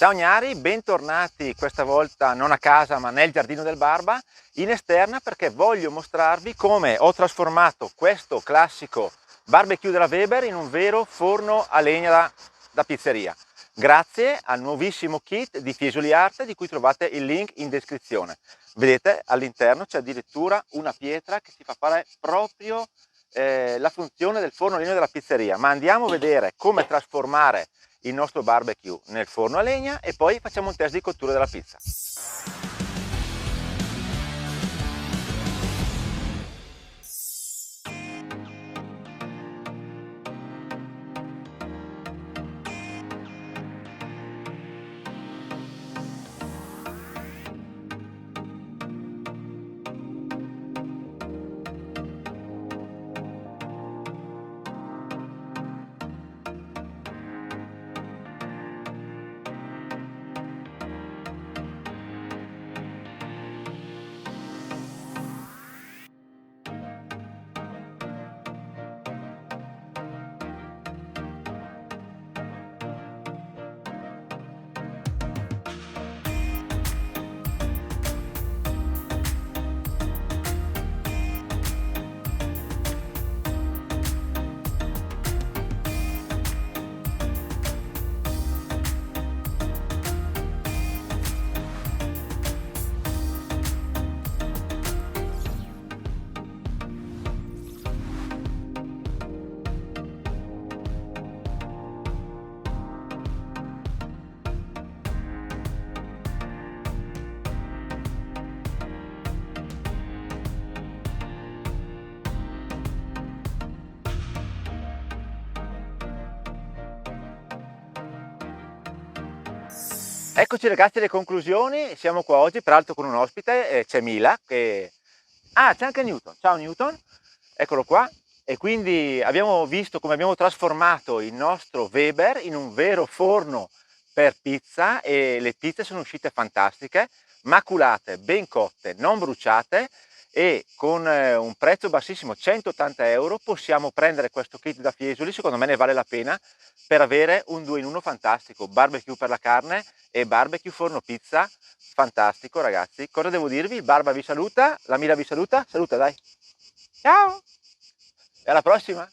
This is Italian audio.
Ciao Gnari, bentornati questa volta non a casa ma nel giardino del Barba, in esterna perché voglio mostrarvi come ho trasformato questo classico barbecue della Weber in un vero forno a legna da pizzeria, grazie al nuovissimo kit di Fiesoli Art di cui trovate il link in descrizione. Vedete, all'interno c'è addirittura una pietra che si fa fare proprio la funzione del forno a legna della pizzeria, ma andiamo a vedere come trasformare il nostro barbecue nel forno a legna e poi facciamo un test di cottura della pizza. Eccoci ragazzi alle conclusioni, siamo qua oggi peraltro con un ospite, c'è Mila che... Ah, c'è anche Newton, ciao Newton, eccolo qua. E quindi abbiamo visto come abbiamo trasformato il nostro Weber in un vero forno per pizza e le pizze sono uscite fantastiche, maculate, ben cotte, non bruciate e con un prezzo bassissimo, 180 euro, possiamo prendere questo kit da Fiesoli, secondo me ne vale la pena per avere un 2 in 1 fantastico, barbecue per la carne e barbecue forno pizza fantastico ragazzi. Cosa devo dirvi? Il Barba vi saluta, la Mila vi saluta, saluta dai, ciao e alla prossima!